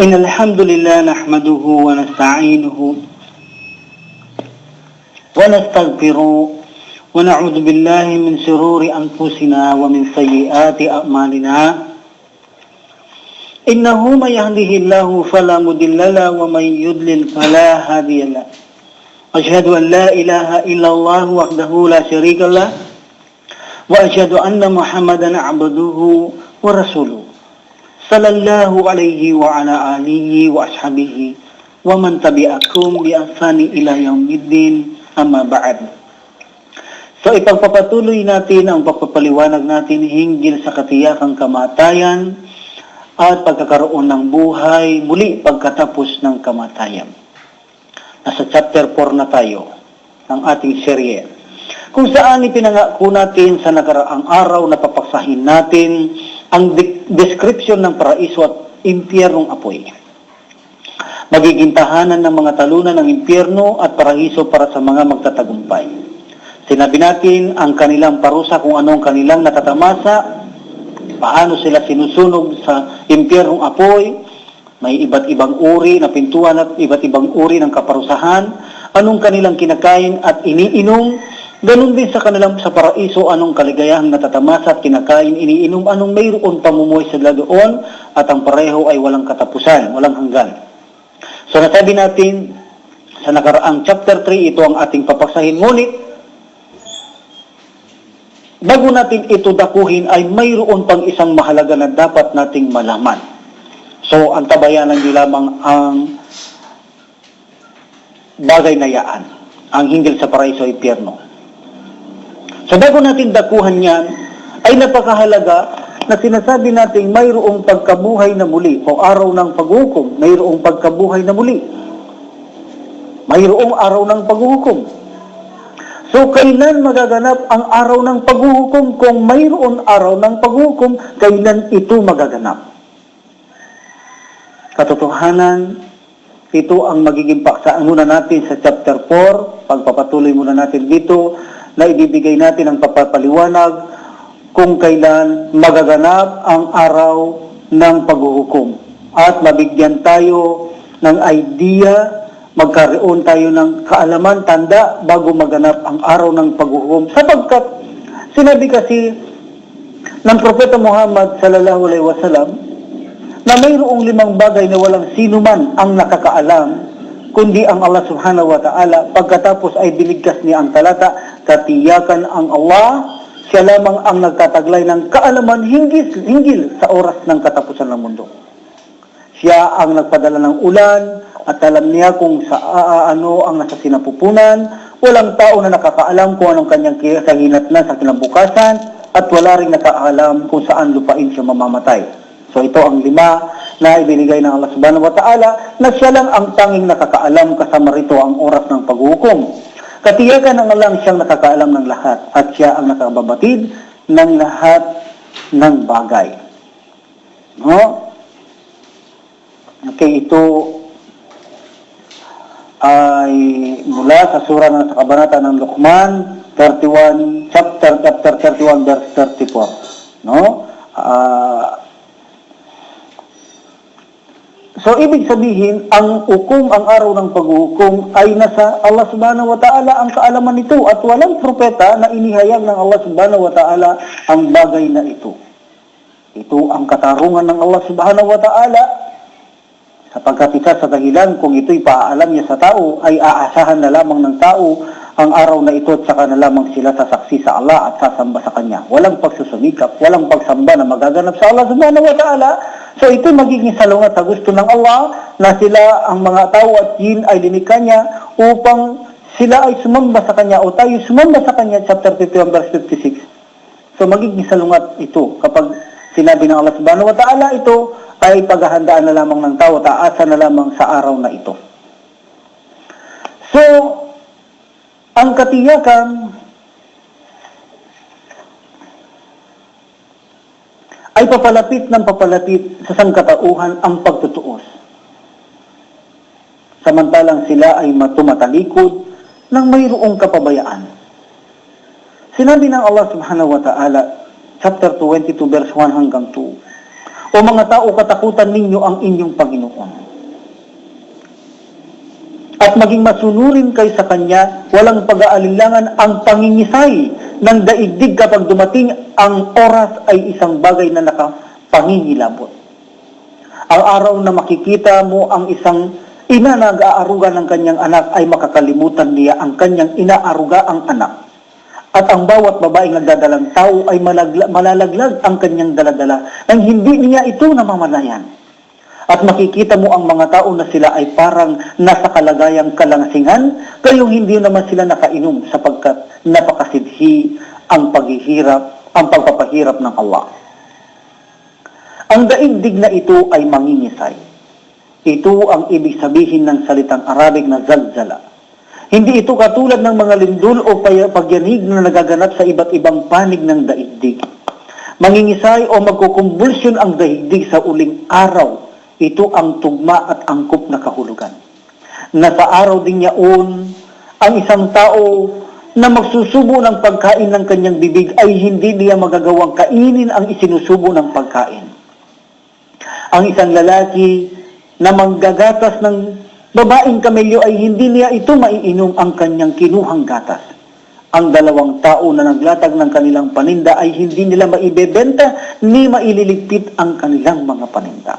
إن الحمد لله نحمده ونستعينه ونستغفره ونعوذ بالله من شرور أنفسنا ومن سيئات أعمالنا إنه من يهده الله فلا مضل له ومن يضلل فلا هادي له أشهد أن لا إله إلا الله وحده لا شريك له وأشهد أن محمدا عبده ورسوله صلى الله عليه وعلى آله وأصحابه ومن تبعهم بإحسان إلى يوم الدين أما بعد. So ipagpapatuloy natin ang pagpapaliwanag natin hinggil sa katiyakang kamatayan at pagkakaroon ng buhay muli pagkatapos ng kamatayan. Nasa chapter 4 na tayo ng ating serye, kung saan ipinangako natin sa nakaraang araw na papaksahin natin ang description ng paraiso at impyernong apoy. Magiging tahanan ng mga talunan ng impyerno at paraiso para sa mga magtatagumpay. Sinabi natin ang kanilang parusa, kung anong kanilang natatamasa, paano sila sinusunog sa impyernong apoy, may iba't ibang uri na pintuan at iba't ibang uri ng kaparusahan, anong kanilang kinakain at iniinom. Ganun din sa kanilang sa paraiso, anong kaligayahang natatamasa at kinakain, iniinom, anong mayroon pamumuhay sila doon, at ang pareho ay walang katapusan, walang hanggan. So nasabi natin sa nakaraang chapter 3, ito ang ating papaksahin. Ngunit, bago natin ito dakuhin, ay mayroon pang isang mahalaga na dapat nating malaman. So, ang tabayanan nyo lamang ang bagay na yaan, ang hinggil sa paraiso ay impyerno. So bago natin dakuhan yan, ay napakahalaga na sinasabi natin mayroong pagkabuhay na muli o araw ng paghuhukom, mayroong pagkabuhay na muli. Mayroong araw ng paghuhukom. So kailan magaganap ang araw ng paghuhukom? Kung mayroon araw ng paghuhukom, kailan ito magaganap? Katotohanan, ito ang magiging paksaan muna natin sa chapter 4, pagpapatuloy muna natin dito, na ibibigay natin ang papapaliwanag kung kailan magaganap ang araw ng paghuhukom. At mabigyan tayo ng idea, magkaroon tayo ng kaalaman, tanda, bago maganap ang araw ng paghuhukom. Sapagkat sinabi kasi ng Propeta Muhammad sallallahu alaihi wasallam na mayroong 5 bagay na walang sino man ang nakakaalam kundi ang Allah subhanahu wa ta'ala. Pagkatapos ay binigkas niya ang talata, katiyakan ang Allah, siya lamang ang nagtataglay ng kaalaman hinggil sa oras ng katapusan ng mundo. Siya ang nagpadala ng ulan at alam niya kung ano ang nasa sinapupunan. Walang tao na nakakaalam kung anong kanyang kahinatnan sa kinabukasan at wala ring nakakaalam kung saan lupain siya mamamatay. So ito ang 5 na ibinigay ng Allah subhanahu wa ta'ala na siya lang ang tanging nakakaalam, kasama rito ang oras ng paghuhukom. Katiyakan ng Allah siyang nakakaalam ng lahat at siya ang nakababatid ng lahat ng bagay. No? Okay, ito ay mula sa surah na sa kabanata ng Luqman 31, chapter 31 verse 34. No? So, ibig sabihin, ang araw ng paghuhukom ay nasa Allah subhanahu wa ta'ala ang kaalaman nito at walang propeta na inihayag ng Allah subhanahu wa ta'ala ang bagay na ito. Ito ang katarungan ng Allah subhanahu wa ta'ala sapagkat isa sa dahilan kung ito'y paaalam niya sa tao ay aasahan na lamang ng tao ang araw na ito at saka na lamang sila sasaksi sa Allah at sasamba sa Kanya. Walang pagsusumikap, walang pagsamba na magaganap sa Allah subhanahu wa ta'ala. So ito magiging salungat sa gusto ng Allah na sila, ang mga tao at jin ay linikha niya upang sila ay sumamba sa Kanya o tayo sumamba sa Kanya, chapter 51 verse 56. So magiging salungat ito kapag sinabi ng Allah subhanahu wa ta'ala ito ay paghahandaan na lamang ng tao, taasa na lamang sa araw na ito. So, ang katiyakan ay papalapit ng papalapit sa sangkatauhan ang pagtutuos. Samantalang sila ay tumatalikod ng mayroong kapabayaan. Sinabi ng Allah subhanahu wa ta'ala, chapter 22 verse 1 hanggang 2, O mga tao, katakutan ninyo ang inyong Panginoon. At maging masunurin kayo sa Kanya, walang pag-aalinlangan ang pangingisay ng daigdig kapag dumating ang oras ay isang bagay na nakapangingilabot. Ang araw na makikita mo ang isang ina na nag-aaruga ng kanyang anak ay makakalimutan niya ang kanyang inaaruga ang anak. At ang bawat babaeng nagdadalang tao ay malalaglag ang kanyang daladala nang hindi niya ito namamalayan. At makikita mo ang mga tao na sila ay parang nasa kalagayang kalangasingan, kayong hindi naman sila nakainom sapagkat napakasidhi ang pagpapahirap ng Allah. Ang daigdig na ito ay mangingisay. Ito ang ibig sabihin ng salitang Arabic na zalzala. Hindi ito katulad ng mga lindol o pagyanig na nagaganap sa iba't ibang panig ng daigdig. Mangingisay o magkukumbulsyon ang daigdig sa uling araw. Ito ang tugma at angkop na kahulugan. Na sa araw din yaon, ang isang tao na magsusubo ng pagkain ng kanyang bibig ay hindi niya magagawang kainin ang isinusubo ng pagkain. Ang isang lalaki na manggagatas ng babaeng kamelyo ay hindi niya ito maiinom ang kanyang kinuhang gatas. Ang dalawang tao na naglatag ng kanilang paninda ay hindi nila maibebenta ni maililigpit ang kanilang mga paninda.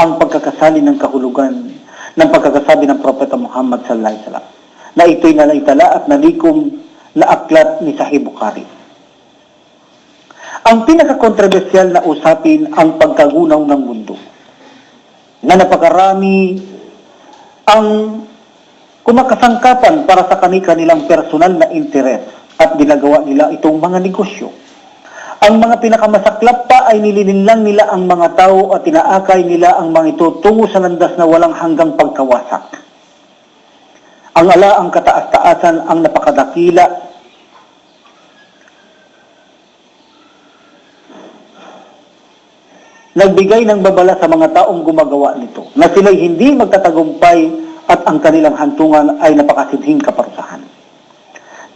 Ang pagkakasali ng kahulugan ng pagkakasabi ng Propeta Muhammad sallallahu alaihi wasallam na ito'y nalaitala at nalikom na aklat ni Sahih Bukhari. Ang pinakakontrobersyal na usapin ang pagkagunaw ng mundo na napakarami ang kumakasangkapan para sa kanilang personal na interes at ginagawa nila itong mga negosyo. Ang mga pinakamasaklap pa ay nililinlang nila ang mga tao at tinaakay nila ang mga ito tungo sa landas na walang hanggang pagkawasak. Ang alaang kataas-taasan ang napakadakila nagbigay ng babala sa mga taong gumagawa nito na sila'y hindi magtatagumpay at ang kanilang hantungan ay napakasidhing kaparusahan.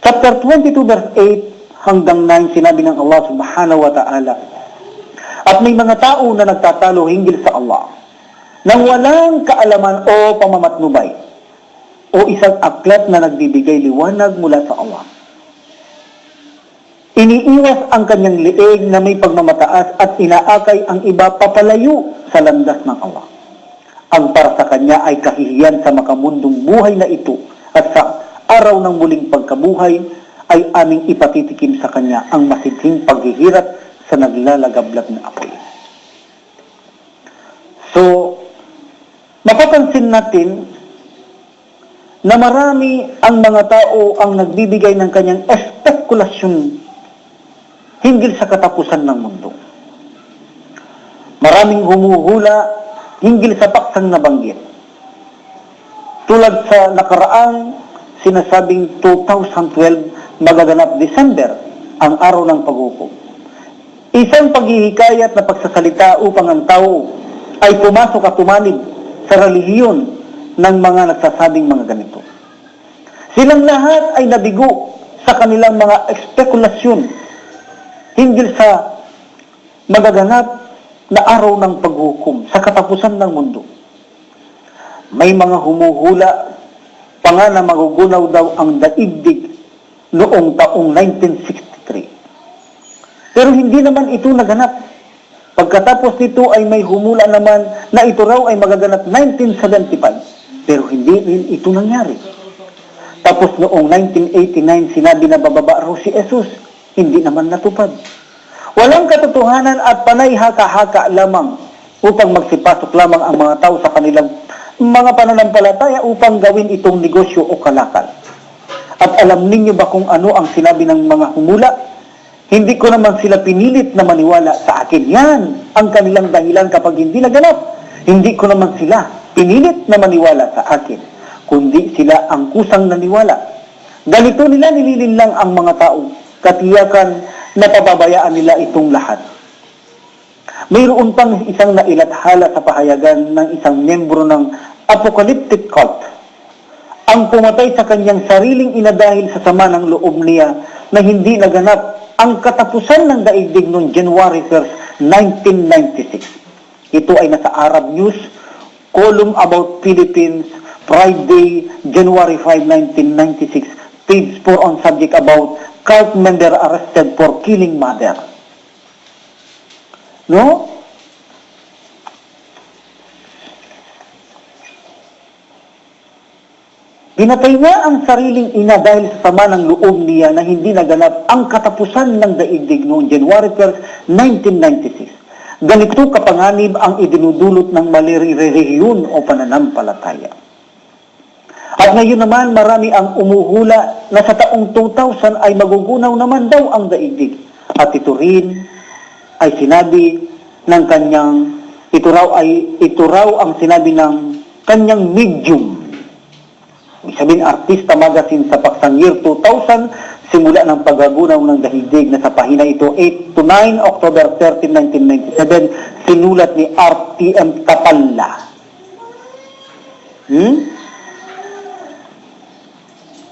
Chapter 22 verse 8 hanggang 9, sinabi ng Allah subhanahu wa ta'ala, at may mga tao na nagtatalo hinggil sa Allah nang walang kaalaman o pamamatnubay o isang aklat na nagbibigay liwanag mula sa Allah. Iniiwas ang kanyang liig na may pagmamataas at inaakay ang iba papalayo sa landas ng Allah. Ang para sa kanya ay kahihiyan sa makamundong buhay na ito at sa araw ng muling pagkabuhay ay aming ipatitikim sa kanya ang masidhing paghihirap sa naglalagablag na apoy. So, mapapansin natin na marami ang mga tao ang nagbibigay ng kanyang espekulasyon hinggil sa katapusan ng mundo. Maraming humuhula hinggil sa paksang nabanggit. Tulad sa nakaraang sinasabing 2012 magaganap December, ang araw ng paghukom. Isang paghihikayat na pagsasalita upang ang tao ay pumasok at tumanib sa relihiyon ng mga nagsasabing mga ganito. Silang lahat ay nabigo sa kanilang mga espekulasyon hinggil sa magaganap na araw ng paghukom sa katapusan ng mundo. May mga humuhula pa nga na magugunaw daw ang daigdig noong taong 1963. Pero hindi naman ito naganap. Pagkatapos nito ay may humula naman na ito raw ay magaganap 1975. Pero hindi ito nangyari. Tapos noong 1989, sinabi na bababa raw si Jesus. Hindi naman natupad. Walang katotohanan at panay haka-haka lamang upang magsipasok lamang ang mga tao sa kanilang mga pananampalataya upang gawin itong negosyo o kalakal. At alam ninyo ba kung ano ang sinabi ng mga humula? Hindi ko naman sila pinilit na maniwala sa akin. Yan ang kanilang dahilan kapag hindi naganap. Hindi ko naman sila pinilit na maniwala sa akin, kundi sila ang kusang naniwala. Ganito nila nililinlang ang mga tao, katiyakan na pababayaan nila itong lahat. Mayroon pang isang nailathala sa pahayagan ng isang miyembro ng apocalyptic cult. Ang pumatay sa kanyang sariling ina dahil sa sama ng loob niya na hindi naganap ang katapusan ng daigdig noong January 1, 1996. Ito ay nasa Arab News, column about Philippines, Friday, January 5, 1996, page 4 on subject about cult member arrested for killing mother. No? Pinatay niya ang sariling ina dahil sa sama ng loob niya na hindi naganap ang katapusan ng daigdig noong January 1, 1996. Ganito kapanganib ang idinudulot ng malirirehiyon o pananampalataya. At ngayon naman marami ang umuhula na sa taong 2000 ay magugunaw naman daw ang daigdig. At ito rin ay sinabi ng kanyang, ito raw ang sinabi ng kanyang medium. Sabihin, Artista Magazine sa paksang year 2000, simula ng paggagunaw ng daigdig na sa pahina ito, 8 to 9 October 13, 1997, sinulat ni RTM Kapalla.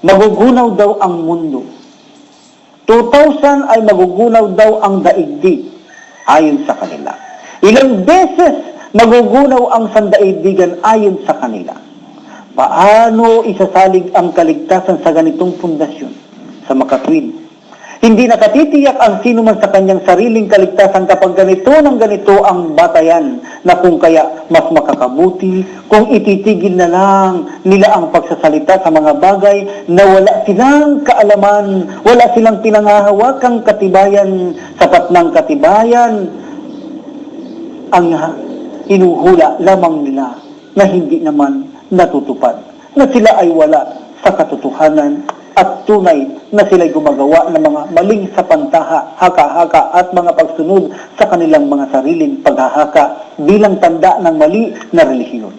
Magugunaw daw ang mundo. 2000 ay magugunaw daw ang daigdig, ayon sa kanila. Ilang beses magugunaw ang sandaigdigan ayon sa kanila. Paano isasalig ang kaligtasan sa ganitong pundasyon? Sa makatwid, hindi nakatitiyak ang sino man sa kanyang sariling kaligtasan kapag ganito ng ganito ang batayan, na kung kaya mas makakabuti kung ititigil na lang nila ang pagsasalita sa mga bagay na wala silang kaalaman, wala silang pinangahawakang katibayan. Sapat ng katibayan ang hinuhula lamang nila na hindi naman natutupad, na sila ay wala sa katotohanan at tunay na sila'y gumagawa ng mga maling sapantaha, haka-haka at mga pagsunod sa kanilang mga sariling paghahaka bilang tanda ng mali na relihiyon.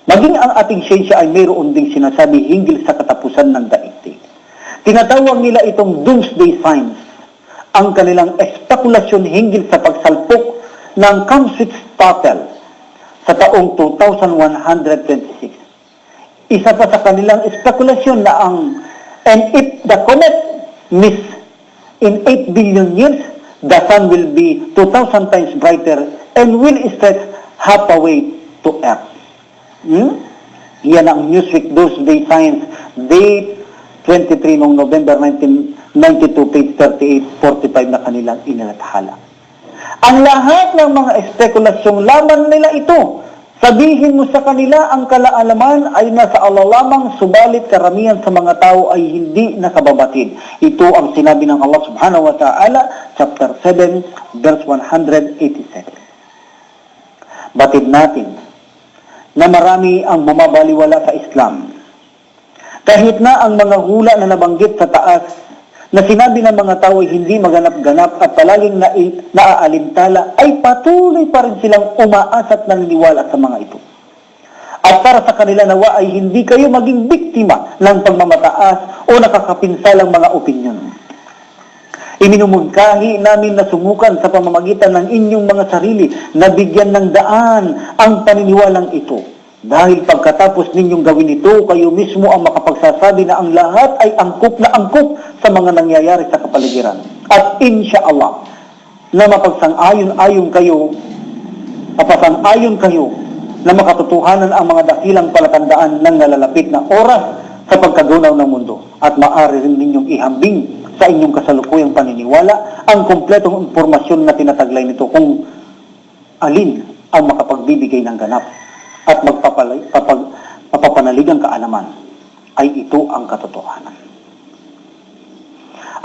Maging ang ating siyensya ay mayroon ding sinasabi hinggil sa katapusan ng daigdig. Tinatawag nila itong doomsday science, ang kanilang espekulasyon hinggil sa pagsalpok ng Kamswitz-Totel sa taong 2126. Isa pa sa kanilang espekulasyon na and if the comet miss in 8 billion years, the sun will be 2,000 times brighter and will stretch halfway to Earth. Yan ang Newsweek Doomsday Science, date 23 noong November 1992, page 38-45 na kanilang inilathala. Ang lahat ng mga espekulasyong laman nila ito, sabihin mo sa kanila ang kalaalaman ay nasa Allah lamang, subalit karamihan sa mga tao ay hindi nakababatid. Ito ang sinabi ng Allah subhanahu wa ta'ala, chapter 7, verse 187. Batid natin na marami ang bumabaliwala sa Islam. Kahit na ang mga hula na nabanggit sa taas na sinabi ng mga tao ay hindi maganap-ganap at palaging naaalintala, ay patuloy pa rin silang umaasa at naniniwala sa mga ito. At para sa kanila nawa ay hindi kayo maging biktima ng pagmamataas o nakakapinsalang mga opinyon. Iminumungkahi namin na sumukan sa pamamagitan ng inyong mga sarili na bigyan ng daan ang paniniwalang ito. Dahil pagkatapos ninyong gawin ito, kayo mismo ang makapagsasabi na ang lahat ay angkop na angkop sa mga nangyayari sa kapaligiran. At insyaallah, na mapasang-ayon kayo na makatotohanan ang mga dakilang palatandaan ng nalalapit na oras sa pagkagunaw ng mundo. At maaari rin ninyong ihambing sa inyong kasalukuyang paniniwala ang kompletong impormasyon na tinataglay nito kung alin ang makapagbibigay ng ganap at mapapanaligang kaalaman, ay ito ang katotohanan.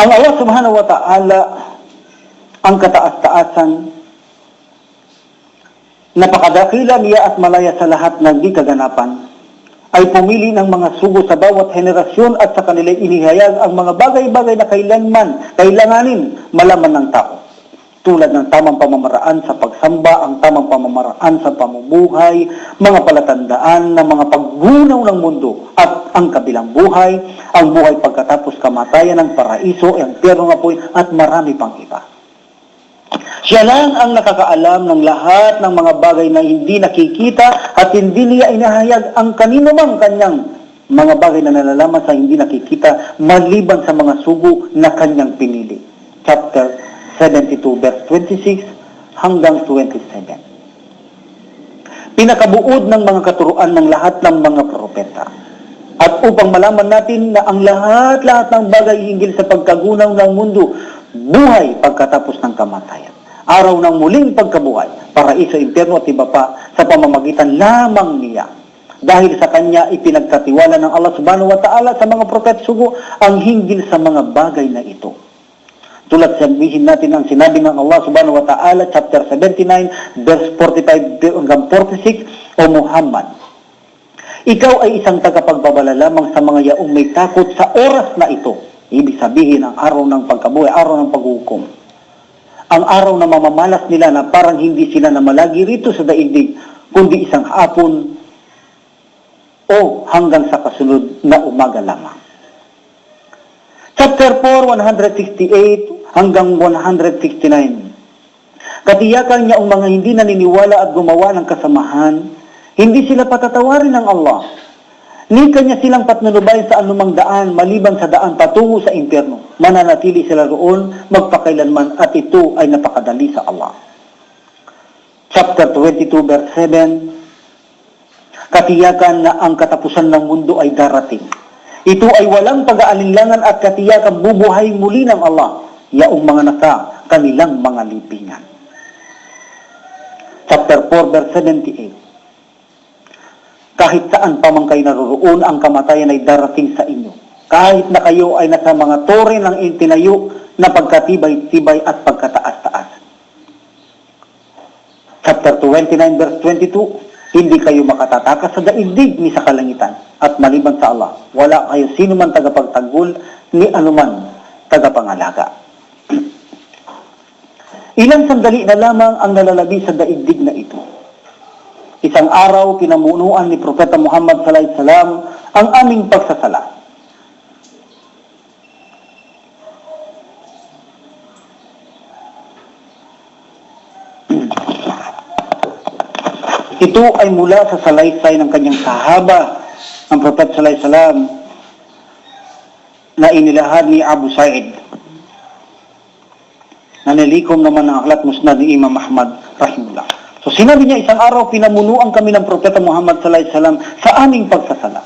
Ang Allah subhanahu wa ta'ala, ang kataas-taasan, napakadakila niya at malaya sa lahat ng di kaganapan, ay pumili ng mga sugo sa bawat henerasyon at sa kanila inihayag ang mga bagay-bagay na kailanganin malaman ng tao. Tulad ng tamang pamamaraan sa pagsamba, ang tamang pamamaraan sa pamumuhay, mga palatandaan ng mga paggunaw ng mundo at ang kabilang buhay, ang buhay pagkatapos kamatayan, ng paraiso, ang impyerno ng apoy at marami pang iba. Siya lang ang nakakaalam ng lahat ng mga bagay na hindi nakikita at hindi niya inahayag ang kanino mang kanyang mga bagay na nalalaman sa hindi nakikita maliban sa mga sugo na kanyang pinili. Chapter 72 verse 26 hanggang 27. Pinakabuod ng mga katuruan ng lahat ng mga propeta. At upang malaman natin na ang lahat-lahat ng bagay hinggil sa pagkagunaw ng mundo, buhay pagkatapos ng kamatayan, araw ng muling pagkabuhay, paraiso, impyerno at iba pa sa pamamagitan lamang niya. Dahil sa kanya ipinagkatiwala ng Allah subhanahu wa ta'ala sa mga propeta sugo ang hinggil sa mga bagay na ito. Tulad sabihin natin ang sinabi ng Allah subhanahu wa ta'ala, chapter 79, verse 45 hanggang 46, O Muhammad, ikaw ay isang tagapagbabala lamang sa mga yaong may takot sa oras na ito. Ibig sabihin, ang araw ng pagkabuhay, araw ng paghukom. Ang araw na mamamalas nila na parang hindi sila namalagi rito sa daigdig, kundi isang hapon o hanggang sa kasunod na umaga lamang. Chapter 4, 168 hanggang 169. Katiyakan niya ang mga hindi naniniwala at gumawa ng kasamahan, hindi sila patatawarin ng Allah. Ni kanya silang patnubay sa anumang daan, maliban sa daan patungo sa impyerno. Mananatili sila roon magpakailanman at ito ay napakadali sa Allah. Chapter 22 verse 7. Katiyakan na ang katapusan ng mundo ay darating. Ito ay walang pag-aalinlangan at katiyakan bubuhay muli ng Allah, yaong mga nasa kanilang mga libingan. Chapter 4 verse 78. Kahit saan pa man kayo naroroon, ang kamatayan ay darating sa inyo. Kahit na kayo ay nasa mga tore ng itinayo na pagkatibay-tibay at pagkataas-taas. Chapter 29 verse 22, hindi kayo makatatakas sa daigdig ni sa kalangitan, at maliban sa Allah, wala kayo sino man tagapagtanggol ni anuman tagapangalaga. Ilang sandali na lamang ang nalalabi sa daigdig na ito. Isang araw, pinamunuan ni Propeta Muhammad sallallahu alaihi wasallam ang aming pagsasala. Ito ay mula sa salaysay ng kanyang sahaba, ang Propeta sallallahu alaihi wasallam, na inilahad ni Abu Sa'id. Nanilikom naman ang aklat musnad ni Imam Ahmad rahimahullah. So sinabi niya, isang araw pinamunuan kami ng Propeta Muhammad sallallahu alaihi wasallam sa aming pagsasala.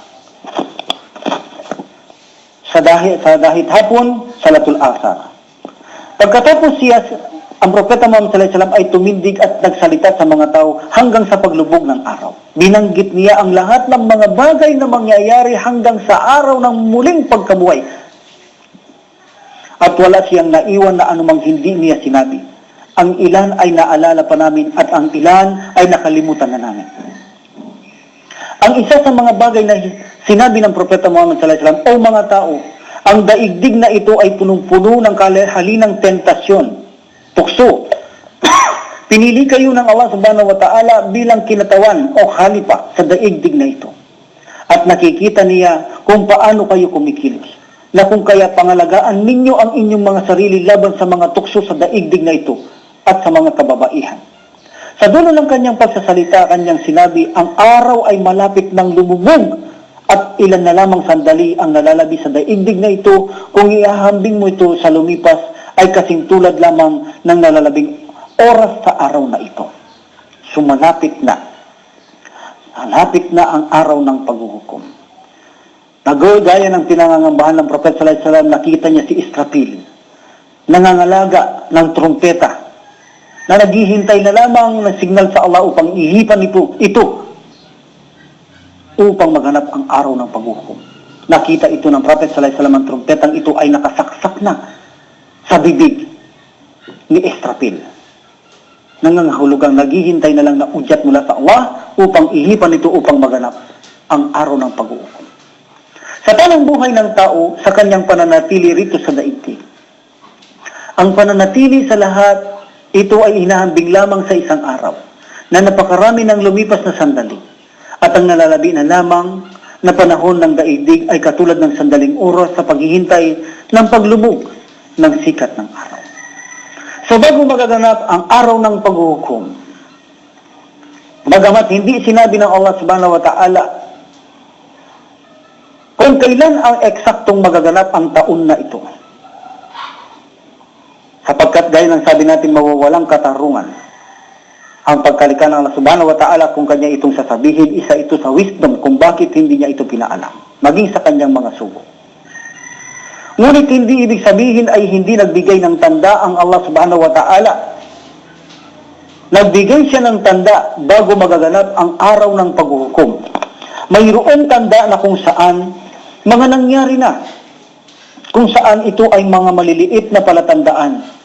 Sa dahit hapon, salatul asar. Pagkatapos siya, ang Propeta Muhammad sallallahu alaihi wasallam ay tumindig at nagsalita sa mga tao hanggang sa paglubog ng araw. Binanggit niya ang lahat ng mga bagay na mangyayari hanggang sa araw ng muling pagkabuhay. At wala siyang naiwan na anumang hindi niya sinabi. Ang ilan ay naalala pa namin at ang ilan ay nakalimutan na namin. Ang isa sa mga bagay na sinabi ng Propeta Muhammad sallallahu alaihi wasallam, O mga tao, ang daigdig na ito ay punong-puno ng kahalinang tentasyon, tukso. Pinili kayo ng Allah subhanahu wa ta'ala bilang kinatawan o khalifa sa daigdig na ito. At nakikita niya kung paano kayo kumikilos, na kung kaya pangalagaan ninyo ang inyong mga sarili laban sa mga tukso sa daigdig na ito at sa mga kababaihan. Sa dulo ng kanyang pagsasalita, kanyang sinabi, ang araw ay malapit ng lumubog at ilan na lamang sandali ang nalalabi sa daigdig na ito. Kung ihahambing mo ito sa lumipas, ay kasing tulad lamang ng nalalabing oras sa araw na ito. Sumalapit na. Malapit na ang araw ng paghuhukom. Nagaya ng pinangangambahan ng Propeta sallallahu alaihi wasallam, nakita niya si Israfil, nangangalaga ng trumpeta, na naghihintay na lamang ng signal sa Allah upang ihipan ito upang maghanap ang araw ng paghuhukom. Nakita ito ng Prophet sallallahu alaihi wasallam, ang trumpetang ito ay nakasaksak na sa bibig ni Israfil. Nangangahulugang naghihintay na lang na udyat mula sa Allah upang ihipan ito upang maghanap ang araw ng paghuhukom. Sa tanang buhay ng tao, sa kanyang pananatili rito sa daigdig, ang pananatili sa lahat, ito ay hinahambing lamang sa isang araw na napakarami ng lumipas na sandali. At ang nalalabi na lamang na panahon ng daigdig ay katulad ng sandaling oras sa paghihintay ng paglubog ng sikat ng araw. So bago magaganap ang araw ng paghuhukom, bagamat hindi sinabi ng Allah subhanahu wa ta'ala kung kailan ang eksaktong magaganap ang taon na ito, sapagkat gaya ng sabi natin, mawawalang katarungan ang pagkalikha ng Allah subhanahu wa ta'ala kung kanya itong sasabihin. Isa ito sa wisdom kung bakit hindi niya ito pinaalam, maging sa kanyang mga sugo. Ngunit hindi ibig sabihin ay hindi nagbigay ng tanda ang Allah subhanahu wa ta'ala. Nagbigay siya ng tanda bago magaganap ang araw ng paghuhukom. Mayroong tanda na kung saan mga nangyari na, kung saan ito ay mga maliliit na palatandaan.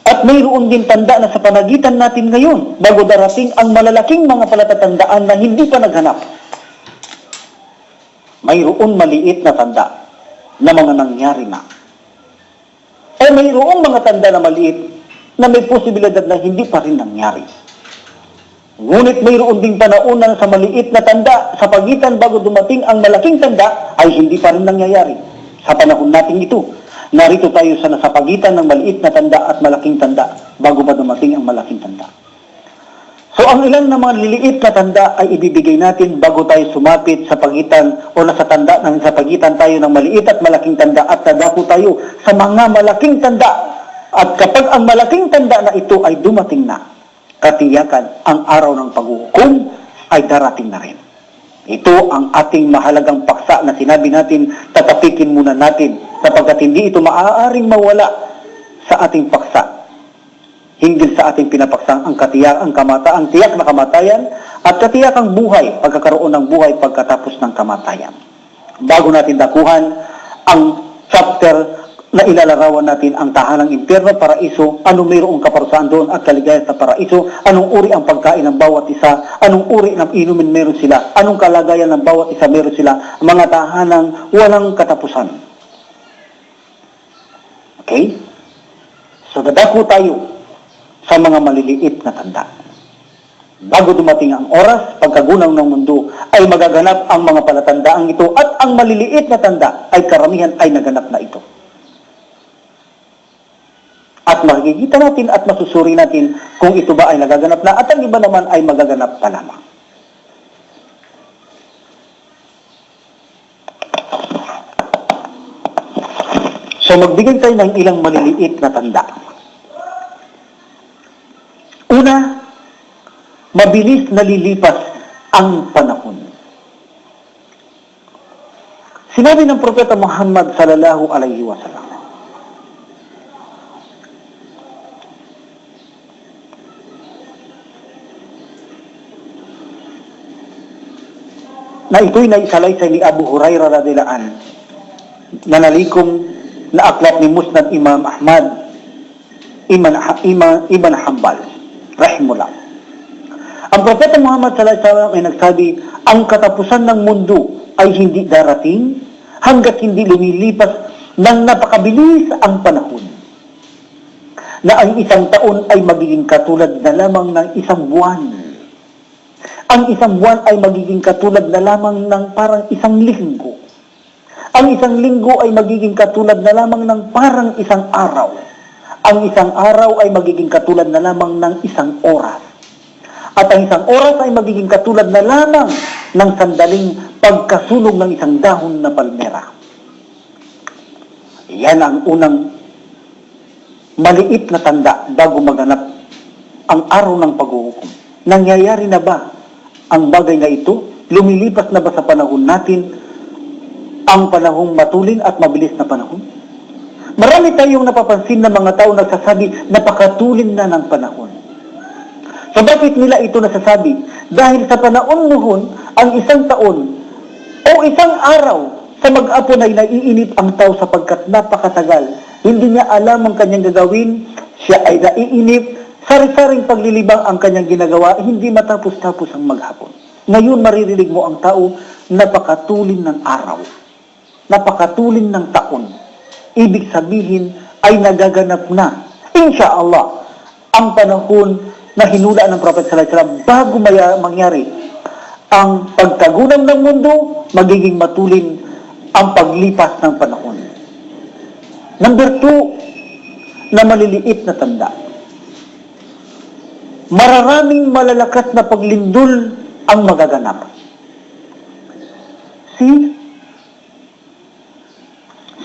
At mayroon din tanda na sa panagitan natin ngayon bago darating ang malalaking mga palatandaan na hindi pa naghanap. Mayroon maliit na tanda na mga nangyari na. O mayroong mga tanda na maliit na may posibilidad na hindi pa rin nangyari. Ngunit mayroon ding panahon na sa maliit na tanda, sa pagitan bago dumating ang malaking tanda, ay hindi pa rin nangyayari. Sa panahon natin ito, narito tayo sa pagitan ng maliit na tanda at malaking tanda bago pa dumating ang malaking tanda. So ang ilan na mga liliit na tanda ay ibibigay natin bago tayo sumapit sa pagitan o nasa tanda ng sa pagitan tayo ng maliit at malaking tanda at dadako tayo sa mga malaking tanda. At kapag ang malaking tanda na ito ay dumating na, katiyakan ang araw ng paghuhukom ay darating na rin. Ito ang ating mahalagang paksa na sinabi natin, tatapikin muna natin sapagkat hindi ito maaaring mawala sa ating paksa. Hinggil sa ating pinapaksang ang tiyak na kamatayan at katiyakang buhay, pagkakaroon ng buhay pagkatapos ng kamatayan. Bago natin dakuhan ang chapter na ilalarawan natin ang tahanang impyerno, paraiso, anong mayroong kaparusahan doon at kaligayahan sa paraiso, anong uri ang pagkain ng bawat isa, anong uri ng inumin meron sila, anong kalagayan ng bawat isa meron sila, mga tahanang walang katapusan. Okay? So dadako tayo sa mga maliliit na tanda. Bago dumating ang oras, pagkagunaw ng mundo, ay magaganap ang mga palatandaang ito at ang maliliit na tanda ay karamihan ay naganap na ito. At makikita natin at masusuri natin kung ito ba ay nagaganap na at ang iba naman ay magaganap pa lamang. So magbigay tayo ng ilang maliliit na tanda. Una, mabilis nalilipas ang panahon. Sinabi ng Propeta Muhammad sallallahu alaihi wasallam, na ito'y naisalaysay ni Abu Hurairah radhiyallahu anhu na nalikom na aklat ni Musnad Imam Ahmad Ibn Hanbal rahimullah. Ang Propeta Muhammad sallallahu alaihi wasallam ay nagsabi, ang katapusan ng mundo ay hindi darating hanggat hindi lumilipas ng napakabilis ang panahon, na ang isang taon ay magiging katulad na lamang ng isang buwan. Ang isang buwan ay magiging katulad na lamang ng parang isang linggo. Ang isang linggo ay magiging katulad na lamang ng parang isang araw. Ang isang araw ay magiging katulad na lamang ng isang oras. At ang isang oras ay magiging katulad na lamang ng sandaling pagkasunog ng isang dahon na palmera. Yan ang unang maliit na tanda bago maganap ang araw ng paghuhukom. Nangyayari na ba ang bagay na ito? Lumilipas na ba sa panahon natin ang panahong matulin at mabilis na panahon? Marami tayong napapansin na mga tao nagsasabi, napakatulin na ng panahon. So bakit nila ito nasasabi? Dahil sa panahon noon, ang isang taon o isang araw sa mag-apon ay naiinip ang tao sapagkat napakatagal. Hindi niya alam ang kanyang gagawin, siya ay naiinip, sari-saring paglilibang ang kanyang ginagawa, hindi matapos-tapos ang maghapon. Ngayon maririnig mo ang tao, napakatulin ng araw, napakatulin ng taon. Ibig sabihin ay nagaganap na, insyaallah, ang panahon na hinula ng Prophet sallallahu alaihi wasallam bago mangyari ang pagtagunaw ng mundo, magiging matulin ang paglipas ng panahon. Number 2, na maliliit na tanda. Mararaming malalakas na paglindol ang magaganap.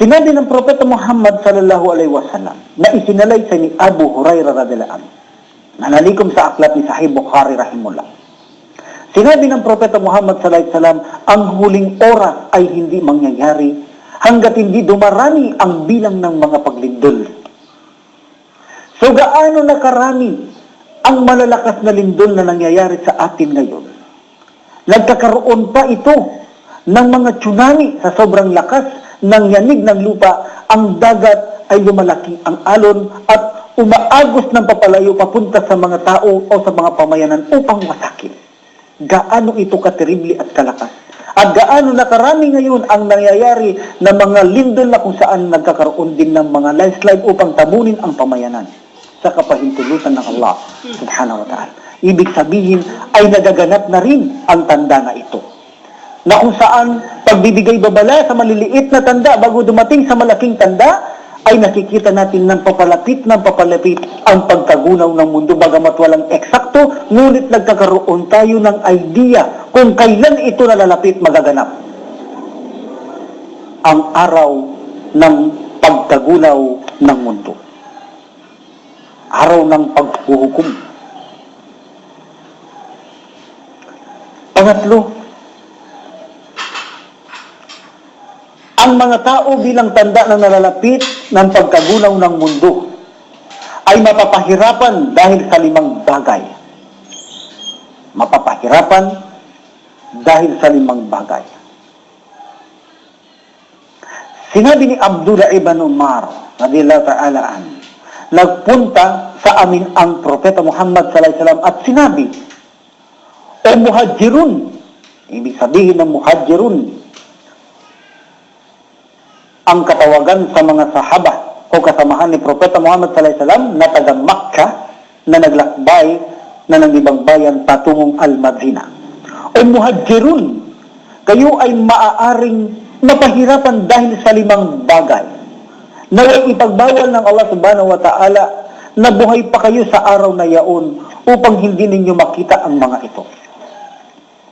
Sinabi ng Propeta Muhammad sallallahu alaihi wasallam na isinalay sa ni Abu Hurairah radhiyallahu anhu, nanalikom sa aklat ni Sahih Bukhari rahimullah. Sinabi ng Propeta Muhammad sallallahu alaihi wasallam, ang huling oras ay hindi mangyayari hanggat hindi dumarami ang bilang ng mga paglindol. So gaano na karami ang malalakas na lindol na nangyayari sa atin ngayon? Nagkakaroon pa ito ng mga tsunami sa sobrang lakas ng yanig ng lupa. Ang dagat ay lumalaki ang alon at umaagos ng papalayo papunta sa mga tao o sa mga pamayanan upang wasakin. Gaano ito katerible at kalakas? At gaano na karami ngayon ang nangyayari na mga lindol na kung saan nagkakaroon din ng mga landslide upang tabunin ang pamayanan sa kapahintulutan ng Allah subhanahu wa ta'ala. Ibig sabihin ay nagaganap na rin ang tanda na ito. Na kung saan pagbibigay babala sa maliliit na tanda bago dumating sa malaking tanda, ay nakikita natin ng papalapit ang pagkagunaw ng mundo. Bagamat walang eksakto, ngunit nagkakaroon tayo ng idea kung kailan ito nalalapit magaganap. Ang araw ng pagkagunaw ng mundo. Araw ng paghuhukom. Pangatlo, ang mga tao bilang tanda na nalalapit ng pagkagunaw ng mundo ay mapapahirapan dahil sa 5 bagay. Mapapahirapan dahil sa 5 bagay. Sinabi ni Abdullah ibn Umar radhiyallahu ta'ala anhu, nagpunta sa amin ang Propeta Muhammad sallallahu alaihi wasallam at sinabi, o muhajirun, ibig sabihin ng muhajirun, ang katawagan sa mga sahaba o kasamahan ni Propeta Muhammad sallallahu alaihi wasallam na taga Makkah na naglakbay na ng ibang bayan patungong Al-Madinah. O muhajirun, kayo ay maaaring mapahirapan dahil sa 5 bagay na ipagbawal ng Allah subhanahu wa ta'ala na buhay pa kayo sa araw na yaon upang hindi ninyo makita ang mga ito.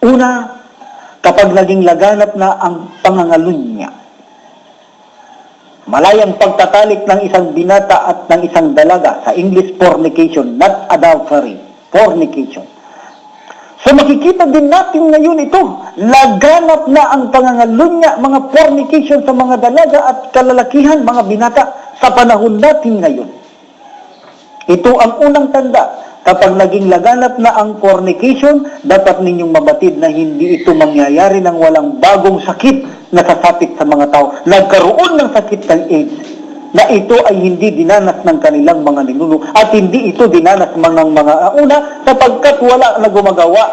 Una, kapag naging laganap na ang pangangalunya, malayang pagtatalik ng isang binata at ng isang dalaga, sa English fornication, not adultery, fornication. So makikita din natin ngayon ito, laganap na ang pangangalunya, mga fornication sa mga dalaga at kalalakihan, mga binata, sa panahon natin ngayon. Ito ang unang tanda. Kapag naging laganap na ang fornication, dapat ninyong mabatid na hindi ito mangyayari ng walang bagong sakit na sasapit sa mga tao. Nagkaroon ng sakit ng AIDS na ito ay hindi dinanas ng kanilang mga ninuno at hindi ito dinanas ng mga una sapagkat wala na gumagawa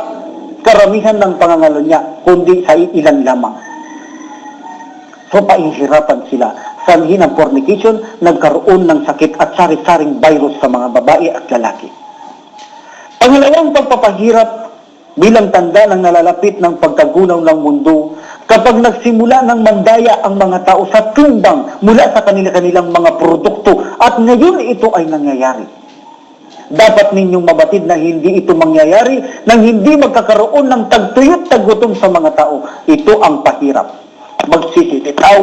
karamihan ng pangangalunya kundi sa ilan lamang. So paihirapan sila. Sanhin ng fornication, nagkaroon ng sakit at sari-saring virus sa mga babae at lalaki. Pangalawang pagpapahirap bilang tanda ng nalalapit ng pagkagunaw ng mundo, kapag nagsimula ng mandaya ang mga tao sa tumbang mula sa kanilang mga produkto at ngayon ito ay nangyayari. Dapat ninyong mabatid na hindi ito mangyayari nang hindi magkakaroon ng tagtuyot taggutom sa mga tao. Ito ang pahirap. Magsisitaw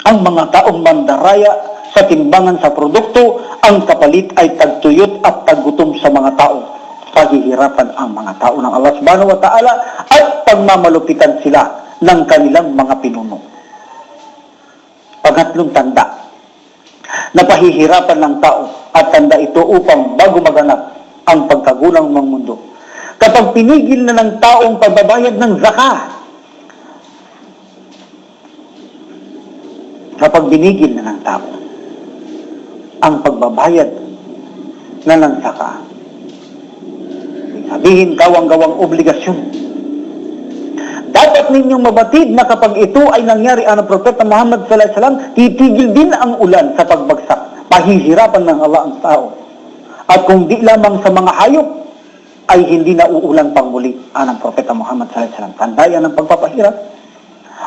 ang mga taong mandaraya sa timbangan sa produkto, ang kapalit ay tagtuyot at taggutom sa mga tao. Pahihirapan ang mga tao ng Allah subhanahu wa ta'ala at pagmamalupitan sila ng kanilang mga pinuno. Pangatlong tanda na pahihirapan ng tao at tanda ito upang bago maganap ang pagkagunaw ng mundo. Kapag pinigil na ng taong pagbabayad ng zakah, kapag binigil na ng tao ang pagbabayad na ng zakah, sabihin gawang-gawang obligasyon. Dapat ninyong mabatid na kapag ito ay nangyari ang Propeta Muhammad sallallahu alaihi wasallam, titigil din ang ulan sa pagbagsak. Pahihirapan ng Allah ang tao. At kung di lamang sa mga hayop, ay hindi na uulan pang muli ang Propeta Muhammad sallallahu alaihi wasallam. Tandaan ng pagpapahirap.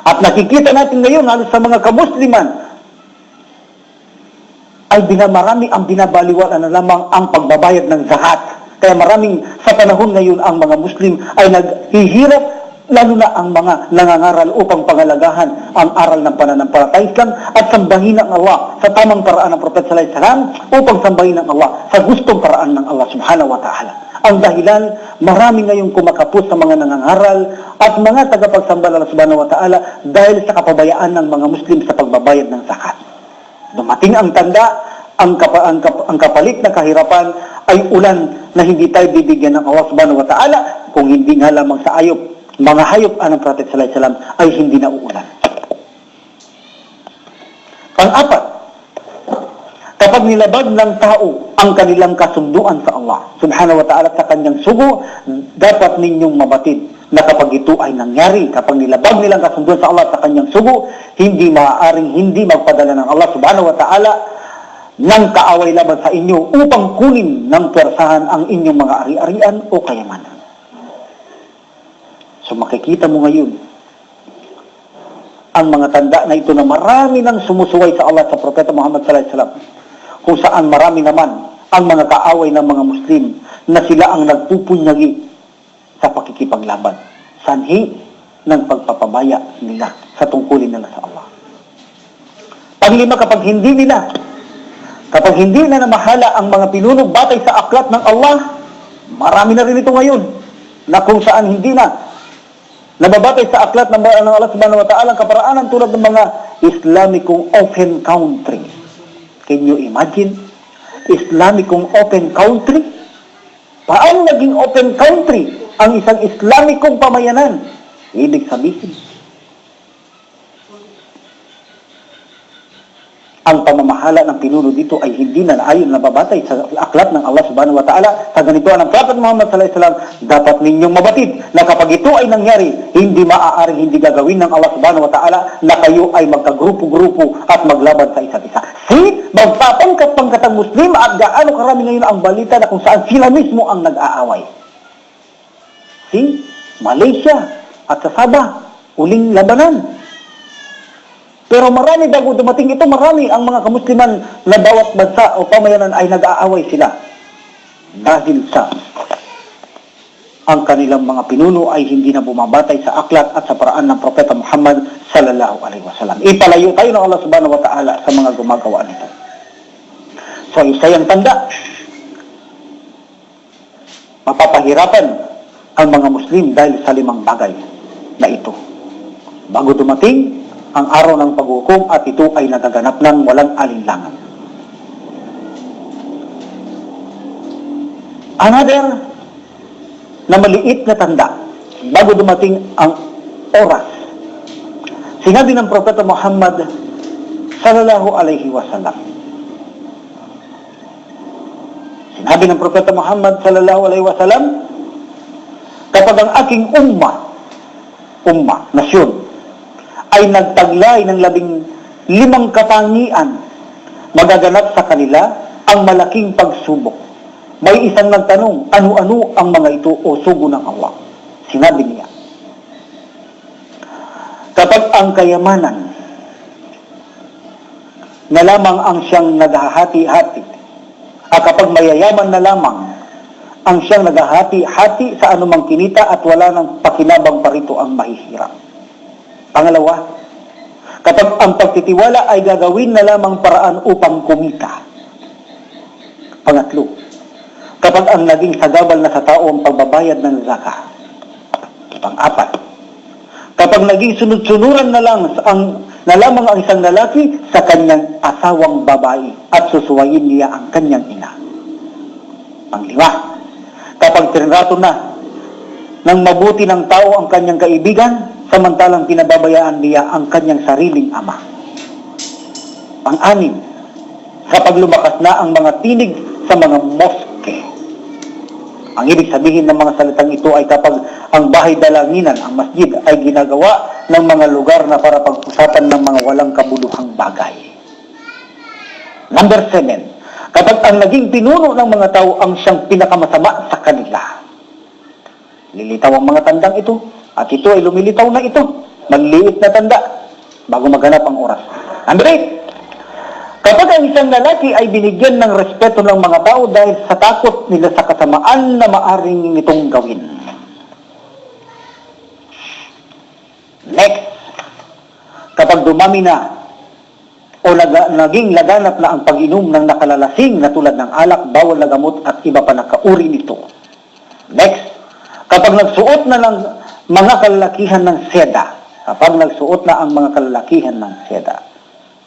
At nakikita natin ngayon halos sa mga kamusliman ay marami ang binabaliwala na lamang ang pagbabayad ng zakat. Kaya maraming sa panahon ngayon ang mga Muslim ay naghihirap lalo na ang mga nangangaral upang pangalagahan ang aral ng pananampalataya Islam at sambahin ng Allah sa tamang paraan ng Propeta sallallahu alaihi wasallam upang sambahin ng Allah sa gustong paraan ng Allah subhanahu wa ta'ala. Ang dahilan, marami ngayong kumakapos sa mga nangangaral at mga tagapagsamba ng Allah subhanahu wa ta'ala dahil sa kapabayaan ng mga Muslim sa pagbabayad ng zakat. Dumating ang tanda, ang kapalit na kahirapan ay ulan na hindi tayo bibigyan ng Allah subhanahu wa ta'ala kung hindi nga lamang sa mga hayop ng Prophet sallallahu alaihi wasallam ay hindi na uulan. Pang-apat, kapag nilabag ng tao ang kanilang kasunduan sa Allah subhanahu wa ta'ala sa kanyang sugo, dapat ninyong mabatid na kapag ito ay nangyari, kapag nilabag nilang kasunduan sa Allah sa kanyang sugo, hindi maaaring hindi magpadala ng Allah subhanahu wa ta'ala ng kaaway laban sa inyo upang kunin ng pwersahan ang inyong mga ari-arian o kayamanan. So makikita mo ngayon ang mga tanda na ito na marami nang sumusuway sa Allah sa Propeta Muhammad sallallahu alaihi wasallam, kung saan marami naman ang mga kaaway ng mga Muslim na sila ang nagpupunyagi sa pakikipaglaban, sanhi ng pagpapabaya nila sa tungkulin nila sa Allah. Panglima, kapag hindi na namahala ang mga pinuno batay sa aklat ng Allah, marami na rin ito ngayon na kung saan hindi na nababatay sa aklat ng Allah subhanahu wa ta'ala ang kaparaanan tulad ng mga Islamicong open country. Can you imagine? Islamicong open country? Paano naging open country ang isang Islamicong pamayanan? Ibig sabihin, ang pamamahala ng pinuno dito ay hindi na ayon nababatay sa aklat ng Allah subhanahu wa ta'ala. Sa ganito ang Prophet Muhammad sallallahu alaihi wasallam, dapat ninyong mabatid na kapag ito ay nangyari, hindi maaaring hindi gagawin ng Allah subhanahu wa ta'ala na kayo ay magkagrupo-grupo at maglaban sa isa't isa. Magpapangkat-pangkat ang Muslim at gaano karami ngayon ang balita na kung saan sila mismo ang nag-aaway. Malaysia at sa Sabah, uling labanan. Pero marami bago dumating ito, marami ang mga kamusliman na bawat bansa o pamayanan ay nag-aaway sila. Dahil sa ang kanilang mga pinuno ay hindi na bumabatay sa aklat at sa paraan ng Propeta Muhammad sallallahu alaihi wasallam. Ipalayo tayo ng Allah subhanahu wa ta'ala sa mga gumagawa nito. So, isa yung tanda. Mapapahirapan ang mga Muslim dahil sa 5 bagay na ito. Bago dumating ang araw ng paghukom at ito ay nagaganap ng walang alinlangan. Another na maliit na tanda bago dumating ang oras. Sinabi ng Propeta Muhammad sallallahu alaihi wasallam. Sinabi ng Propeta Muhammad sallallahu alaihi wasallam, kapag ang aking nasyon, ay nagtaglay ng 15 katangian, magaganap sa kanila ang malaking pagsubok. May isang nagtanong, ano-ano ang mga ito o sugo ng Allah? Sinabi niya, kapag ang kayamanan na lamang ang siyang naghahati-hati, at kapag mayayaman na lamang ang siyang naghahati-hati sa anumang kinita at wala ng pakinabang parito ang mahihirap. Pangalawa, kapag ang pagtitiwala ay gagawin na lamang paraan upang kumita. Pangatlo, kapag ang naging sagabal na sa tao ang pagbabayad ng zakah. Pang-apat, kapag naging sunod-sunuran na lamang ang isang lalaki sa kanyang asawang babae at susuwayin niya ang kanyang ina. Pang-lima, kapag tinrato na ng mabuti ng tao ang kanyang kaibigan, samantalang pinababayaan niya ang kanyang sariling ama. Pang-anim, kapag lumakas na ang mga tinig sa mga moske. Ang ibig sabihin ng mga salitang ito ay kapag ang bahay dalanginan, ang masjid, ay ginagawa ng mga lugar na para pag-usapan ng mga walang kabuluhang bagay. Number 7, kapag ang naging pinuno ng mga tao ang siyang pinakamasama sa kanila. Lilitaw ang mga tandang ito. At ito ay lumilitaw na ito. Manliit na tanda bago maganap ang oras. Number 8. Kapag ang isang lalaki ay binigyan ng respeto ng mga tao dahil sa takot nila sa kasamaan na maaring itong gawin. Next, kapag dumami na o naging laganap na ang pag-inom ng nakalalasing na tulad ng alak, bawal na gamot at iba pa na kauri nito. Next, kapag nagsuot na ng mga kalalakihan ng seda. Kapag nagsuot na ang mga kalalakihan ng seda.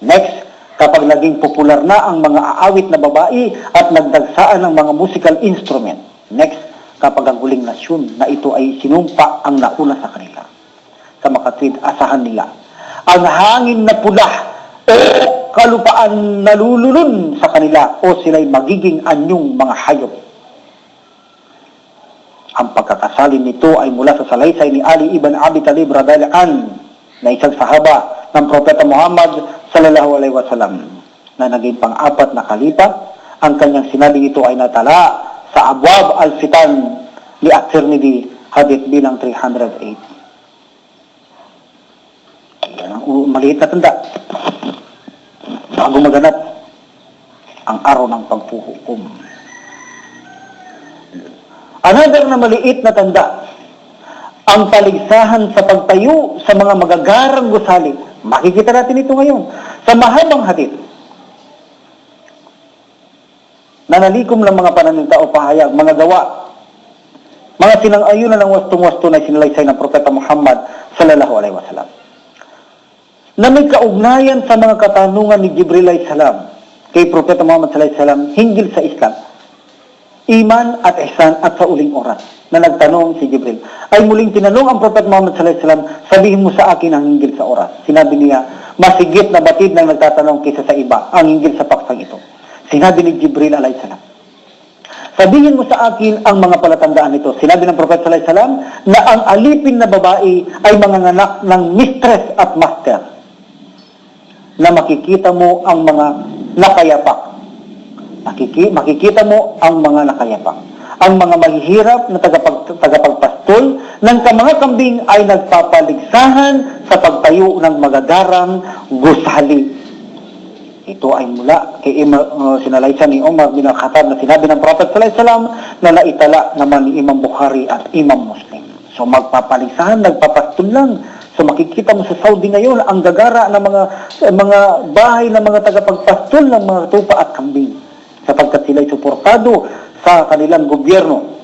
Next, kapag naging popular na ang mga aawit na babae at nagdagsaan ng mga musical instrument. Next, kapag ang huling nasyon na ito ay sinumpa ang nauna sa kanila. Sa makatwid, asahan nila. Ang hangin na pula o kalupaan na lululun sa kanila o sila'y magiging anyong mga hayop. Ang pagkakasalin nito ay mula sa salaysay ni Ali ibn Abi Talib radhiyallahu anhu na isang sahaba ng Propeta Muhammad sallallahu alaihi wasallam na naging pang-apat na kalipa. Ang kanyang sinabi ito ay natala sa Abwab al-Fitan ni At-Tirmidhi, hadith bilang 308. Yan ang maliit na tanda bago maganap ang araw ng pagpuhukom. Another na maliit na tanda, ang paligsahan sa pagtayo sa mga magagarang gusali. Makikita natin ito ngayon sa mahabang hadith. Nanalikom ng mga pananalita o pahayag, mga gawa, mga sinang-ayunan ng wastong-wasto na sinalaysay ng Propeta Muhammad sallallahu alaihi wasallam, na may kaugnayan sa mga katanungan ni Jibril alayhi salam kay Propeta Muhammad sallallahu alaihi wasallam hinggil sa Islam, iman at ihsan at sa uling oras. Na nagtanong si Jibril, ay muling tinanong ang Propeta Muhammad sallallahu alaihi wasallam, sabihin mo sa akin ang hinggil sa oras. Sinabi niya, masigit na batid ng nagtatanong kaysa sa iba ang hinggil sa paksang ito. Sinabi ni Jibril alayhi salam, sabihin mo sa akin ang mga palatandaan nito. Sinabi ng Propeta sallallahu alaihi wasallam na ang alipin na babae ay manganganak ng mistress at master, na makikita mo ang mga nakayapak. Makikita mo ang mga nakayapak. Ang mga mahihirap na tagapagpastol ng mga kambing ay nagpapaligsahan sa pagtayo ng magagarang gusali. Ito ay mula kay sinalaysan ni Umar bin Al-Khattab na sinabi ng Prophet sallallahu alaihi wasallam na naitala naman ni Imam Bukhari at Imam Muslim. So magpapaligsahan, nagpapastol lang. So makikita mo sa Saudi ngayon ang gagara ng mga bahay ng mga tagapagpastol ng mga tupa at kambing, sapagkat sila ay suportado sa kanilang gobyerno.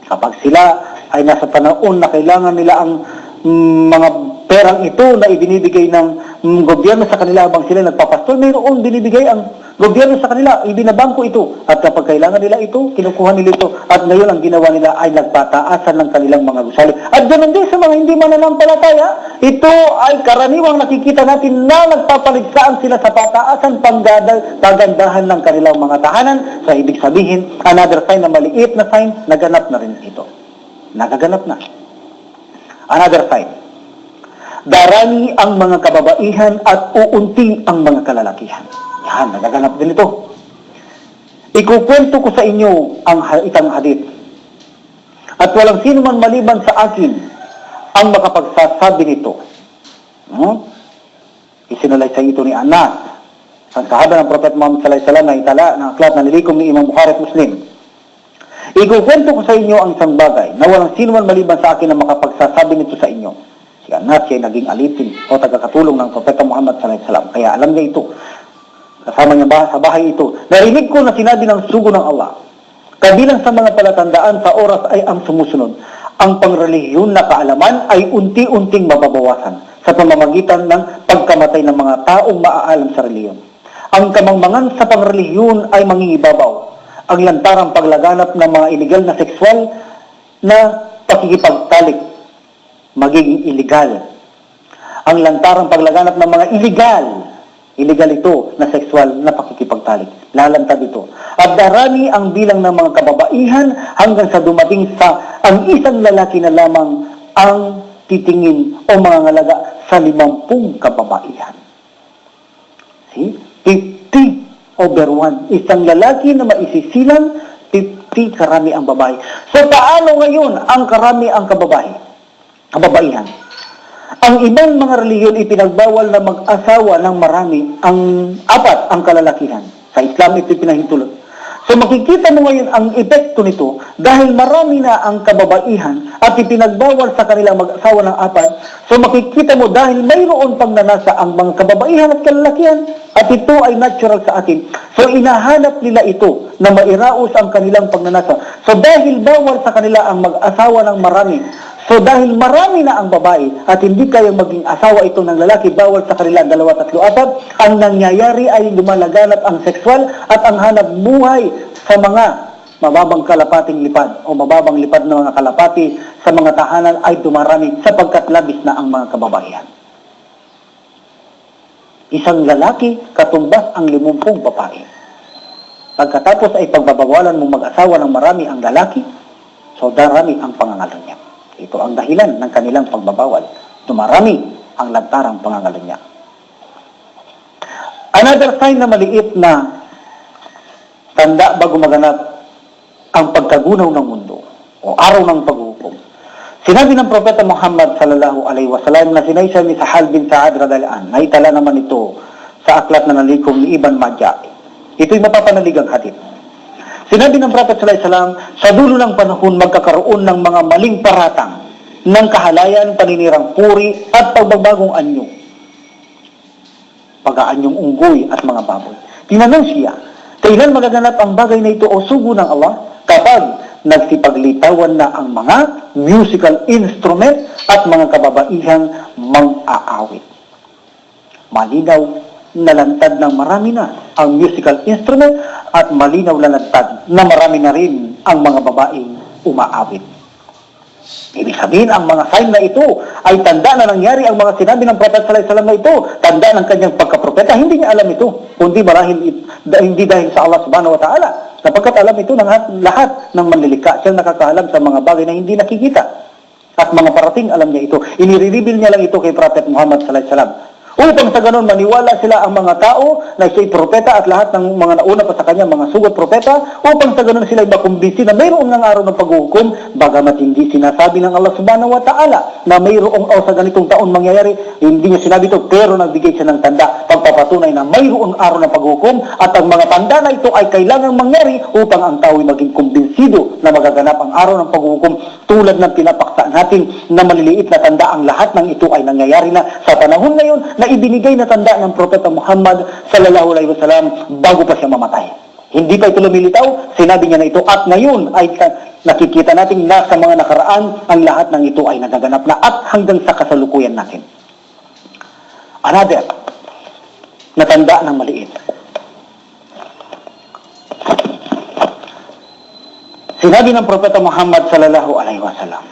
Kapag sila ay nasa panahon na kailangan nila ang mga perang ito na ibinibigay ng gobyerno sa kanila habang sila nagpapastol, mayroon binibigay ang gobyerno sa kanila, ibinabangko ito. At kapag kailangan nila ito, kinukuha nila ito. At ngayon ang ginawa nila ay nagpataasan ng kanilang mga gusali. At ganoon din sa mga hindi mananampalataya, ito ay karaniwang nakikita natin na nagpapaligsaan sila sa pataasan pagandahan ng kanilang mga tahanan. So ibig sabihin, another sign na maliit na sign, naganap na rin ito. Nagaganap na. Another sign, darami ang mga kababaihan at uunti ang mga kalalakihan. Yan, nagaganap din ito. Ikukwento ko sa inyo ang itang hadith. At walang sino man maliban sa akin ang makapagsasabi nito. Isinalaysay ito ni Anas, ang sahaba ng Prophet Muhammad sallallahu alaihi wasallam na itala ng aklat na nilikom ni Imam Bukhari at Muslim. Ikukwento ko sa inyo ang isang bagay na walang sino man maliban sa akin na makapagsasabi nito sa inyo. Si Anas ay naging alipin o tagakatulong ng Propeta Muhammad sallallahu alaihi wasallam. Kaya alam niya ito. Kasama niya sa bahay ito. Narinig ko na sinabi ng sugo ng Allah. Kabilang sa mga palatandaan sa oras ay ang sumusunod. Ang pangrelihiyon na kaalaman ay unti-unting mababawasan sa pamamagitan ng pagkamatay ng mga taong maaalam sa relihiyon. Ang kamangmangan sa pangrelihiyon ay mangingibabaw. Ang lantarang paglaganap ng mga illegal na sexual na pakikipagtalik magiging illegal. Ang lantarang paglaganap ng mga illegal ito na sexual na pakikipagtalik. Lalantad ito. At darami ang bilang ng mga kababaihan hanggang sa dumating sa ang isang lalaki na lamang ang titingin o mga ngalaga sa 50 kababaihan. See? 50 over 1. Isang lalaki na maisisilang, 50 karami ang babae. So paano ngayon ang karami ang kababaihan? Ang ibang mga reliyon ipinagbawal na mag-asawa ng marami, ang 4 ang kalalakihan. Sa Islam ito pinahintulot. So makikita mo ngayon ang epekto nito dahil marami na ang kababaihan at ipinagbawal sa kanilang mag-asawa ng apat. So makikita mo dahil mayroon pang nanasa ang mga kababaihan at kalalakihan at ito ay natural sa atin. So inahanap nila ito na mairaos ang kanilang pagnanasa. So dahil bawal sa kanila ang mag-asawa ng marami, so dahil marami na ang babae at hindi kayo maging asawa ito ng lalaki, bawal sa kanila 2, 3, 4, ang nangyayari ay lumalaganap ang sexual at ang hanap buhay sa mga mababang kalapating lipad o mababang lipad na mga kalapati sa mga tahanan ay dumarami sapagkat labis na ang mga kababaihan. Isang lalaki katumbas ang 50 babae. Pagkatapos ay pagbabawalan mong mag-asawa ng marami ang lalaki, so darami ang pangangalan niya. Ito ang dahilan ng kanilang pagbabawal. Dumarami ang lantarang pangangalan niya. Another sign na maliit na tanda bago maganap ang pagkagunaw ng mundo o araw ng paghuhukom. Sinabi ng Propeta Muhammad sallallahu alaihi wasallam na sinaysay ni Sahal bin Sa'ad radhiyallahu anhu, naitala naman ito sa aklat na nalikom ni Ibn Majah. Ito'y mapapanaligang hadith. Sinabi ng Prophet sallallahu alaihi wasallam, sa dulo ng panahon magkakaroon ng mga maling paratang ng kahalayan, paninirang puri at pagbabagong anyo. Pag-aanyong unggoy at mga baboy. Tinanong siya, kailan magaganap ang bagay na ito o sugo ng Allah? Kapag nagsipaglitawan na ang mga musical instrument at mga kababaihang mang-aawit. Malinaw na lantad ng marami na ang musical instrument at malinaw na lantad na marami na rin ang mga babaeng umaawit. Ibig sabihin, ang mga sign na ito ay tanda na nangyari ang mga sinabi ng Prophet sallallahu alaihi wasallam na ito. Tanda ng kanyang pagkapropeta. Hindi niya alam ito, kundi marahil hindi dahil sa Allah subhanahu wa ta'ala. Sapagkat alam ito ng lahat ng manlilikha. Siyang nakakaalam sa mga bagay na hindi nakikita. At mga parating alam niya ito. Inire-reveal niya lang ito kay Prophet Muhammad sallallahu alaihi wasallam. Upang sa ganun, maniwala sila ang mga tao na siya'y propeta at lahat ng mga nauna pa sa kanya, mga sugat propeta, upang sa ganun sila'y makumbinsi na mayroong ng araw ng paghuhukom, bagamat hindi sinasabi ng Allah subhanahu wa ta'ala na mayroong sa ganitong taon mangyayari, hindi niya sinabi ito, pero nagbigay siya ng tanda, pagpapatunay na mayroong araw ng paghuhukom, at ang mga tanda na ito ay kailangang mangyari upang ang tao'y maging kumbinsido na magaganap ang araw ng paghuhukom, tulad ng pinapaksa natin na maliliit na tanda, ang lahat ng ito ay nangyayari na sa panahon ngayon na ibinigay na tanda ng Propeta Muhammad sallallahu alaihi wasallam bago pa siya mamatay. Hindi pa ito lumilitaw, sinabi niya na ito at ngayon ay nakikita natin na sa mga nakaraan ang lahat ng ito ay nagaganap na at hanggang sa kasalukuyan natin. Another na tanda ng maliit. Sinabi ng Propeta Muhammad sallallahu alaihi wasallam,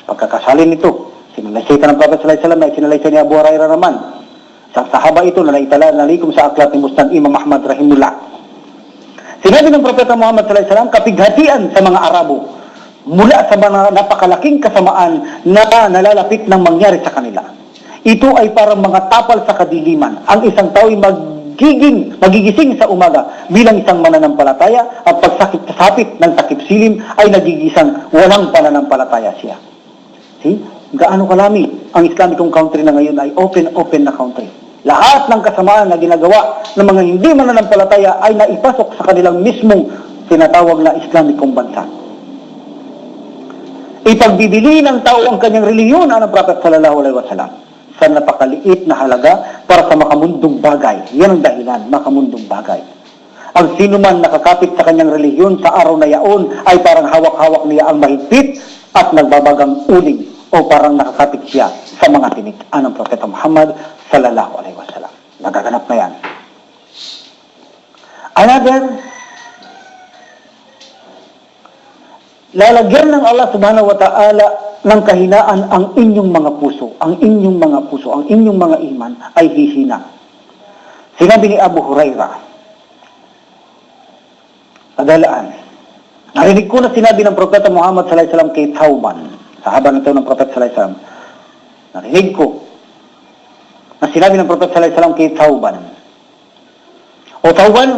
pagkakasalin nito, sinalaysay ng Prophet sallallahu alaihi wasallam na sinalaysay ni Abu Hurairah naman. Sa sahaba ito na naitala nalikom sa aklat ni Musnad Imam Ahmad rahimullah. Sinabi ng Propeta Muhammad sallallahu alaihi wasallam, kapighatian sa mga Arabo mula sa mga napakalaking kasamaan na nalalapit ng mangyari sa kanila. Ito ay parang mga tapal sa kadiliman. Ang isang tao ay magigising sa umaga bilang isang mananampalataya at pagsakit-sapit ng takip silim ay nagigisang walang pananampalataya siya. See? Gaano kalami ang Islamicong country na ngayon ay open na country. Lahat ng kasamaan na ginagawa ng mga hindi mananampalataya ay naipasok sa kanilang mismong tinatawag na Islamicong bansa. Ipagbibili ng tao ang kanyang relihiyon ng Prophet sallallahu alaihi wasallam sa napakaliit na halaga para sa makamundong bagay. Yan ang dahilan, makamundong bagay. Ang sino man nakakapit sa kanyang relihiyon sa araw na yaon ay parang hawak-hawak niya ang mahigpit at nagbabagang uling o parang nakakapit siya sa mga tinik ng Propeta Muhammad sallallahu alaihi wasallam. Nagaganap na yan. Another, lalagyan ng Allah subhanahu wa ta'ala ng kahinaan ang inyong mga puso, ang inyong mga iman ay hihina. Sinabi ni Abu Hurairah, kadalaan, narinig ko na sinabi ng Propeta Muhammad sallallahu alaihi wasallam kay Thawban, sahaba nito ng Prophet sallallahu alaihi wasallam, narinig ko na sinabi ng Prophet sallallahu alaihi wasallam kay Thawban, o Thawban,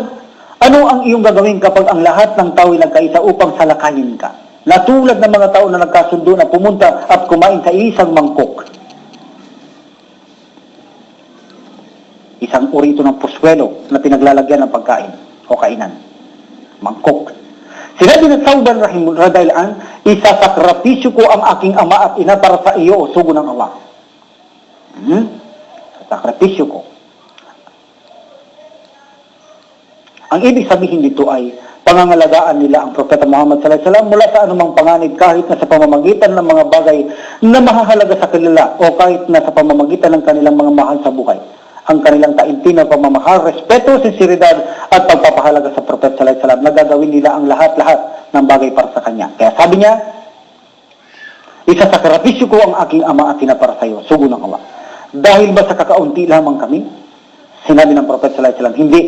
ano ang iyong gagawin kapag ang lahat ng tao ay nagkaisa upang salakayin ka? Na tulad ng mga tao na nagkasundo na pumunta at kumain sa isang mangkok. Isang uri ito ng puswelo na pinaglalagyan ng pagkain o kainan. mangkok. Sinabi ng Sauban radhiyallahu an, isasakripisyo ko ang aking ama at ina para sa iyo o sugo ng Allah. Sakripisyo ko. Ang ibig sabihin dito ay pangangalagaan nila ang Propeta Muhammad sallallahu alaihi wasallam mula sa anumang panganib, kahit na sa pamamagitan ng mga bagay na mahahalaga sa kanila o kahit na sa pamamagitan ng kanilang mga mahal sa buhay. Ang kanilang taimtim pagmamahal, respeto, sinseridad at pagpapahalaga sa Propeta sallallahu alaihi wasallam, nagagawin nila ang lahat-lahat ng bagay para sa kanya. Kaya sabi niya, isasakripisyo ko ang aking ama at ina para sa iyo, sugo ng Allah. Dahil ba sa kakaunti lamang kami? Sinabi ng Propeta sallallahu alaihi wasallam, hindi,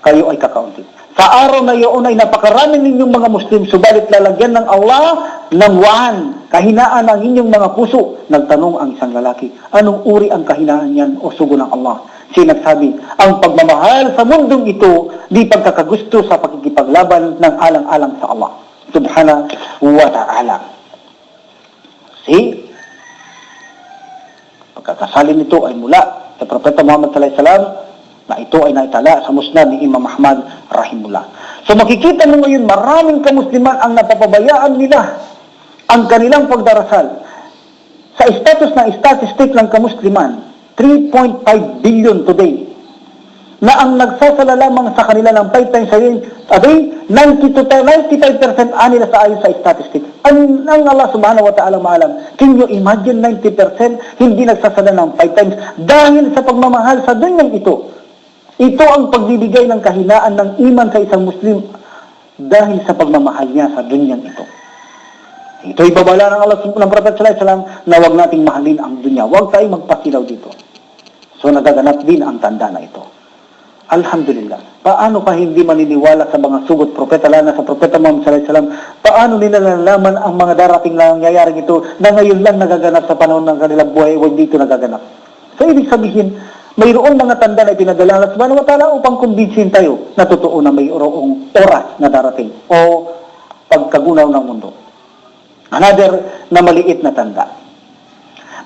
kayo ay kakaunti. Sa araw na iyon ay napakaraming ninyong mga Muslim, subalit lalagyan ng Allah ng wahan, kahinaan ang inyong mga puso. Nagtanong ang isang lalaki, anong uri ang kahinaan yan o sugo ng Allah? Sinagsabi, ang pagmamahal sa mundong ito, di pagkakagusto sa pakikipaglaban ng alang-alang sa Allah subhanahu wa ta'ala. See? Pagkakasalin nito ay mula sa Propeta Muhammad sallallahu alaihi wasallam, na ito ay naitala sa musnad ni Imam Ahmad rahimullah. So makikita mo ngayon, maraming kamusliman ang napapabayaan nila ang kanilang pagdarasal. Sa status ng statistic ng kamusliman, 3.5 billion today, na ang nagsasala lamang sa kanila ng 5 times a day, 95% anila sa ayon sa statistic. Ang Allah subhanahu wa ta'ala maalam. Can you imagine 90% hindi nagsasala ng 5 times dahil sa pagmamahal sa dunyang ito? Ito ang pagbibigay ng kahinaan ng iman sa isang Muslim dahil sa pagmamahal niya sa dunyang ito. Ito ay babala ng Allah ng Prophet sallallahu alaihi wasallam na huwag nating mahalin ang dunya. Huwag tayong magpasilaw dito. So nagaganap din ang tanda na ito. Alhamdulillah. Paano ka hindi maniniwala sa mga sugot propeta, lalo na sa Propeta Muhammad sallallahu alaihi wasallam? Paano nila nalalaman ang mga darating na nangyayari ito na ngayon lang nagaganap sa panahon ng kanilang buhay o dito nagaganap? So ibig sabihin, mayroong mga tanda na ipinadala ng Allah subhanahu wa ta'ala upang kumbinsin tayo na totoo na mayroong oras na darating o pagkagunaw ng mundo. Another na maliit na tanda.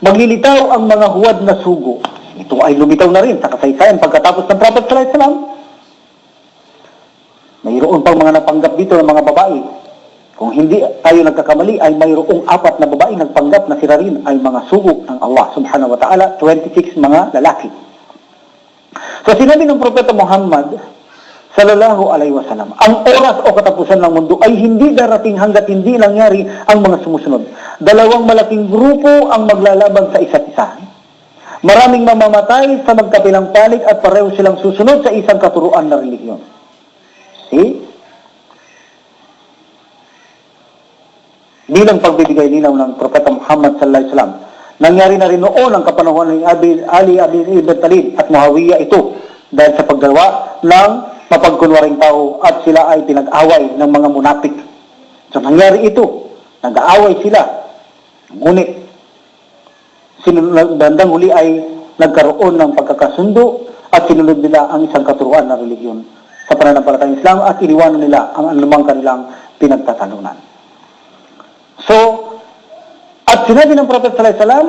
Maglilitaw ang mga huwad na sugo. Ito ay lumitaw na rin sa kasaysayan pagkatapos ng Prophet sallallahu alaihi wasallam. Mayroon pang mga napanggap dito ng mga babae. Kung hindi tayo nagkakamali, ay mayroong 4 na babae nagpanggap na sila rin ay mga sugo ng Allah subhanahu wa ta'ala, 26 mga lalaki. So sinabi ng Propeta Muhammad sallallahu alaihi wasallam, ang oras o katapusan ng mundo ay hindi darating hanggat hindi nangyari ang mga sumusunod. 2 malaking grupo ang maglalaban sa isa't isa. Maraming mamamatay sa magkabilang panig at pareho silang susunod sa isang katuruan na relihiyon. See? Bilang pagbibigay ninaw ng Propeta Muhammad sallallahu alaihi wasallam, nangyari na rin noon ang kapanahuan ng Ali ibn Talib at Muawiyah ito dahil sa paggawa ng mapagkunwaring tao at sila ay pinag-away ng mga munapik. So nangyari ito, nag-aaway sila. Ngunit bandang huli ay nagkaroon ng pagkakasundo at sinunod nila ang isang katuruan na relihiyon sa pananampalatayang Islam at iniwanan nila ang anumang kanilang pinagtatalunan. So, at sinabi ng Prophet sallallahu alaihi wasallam,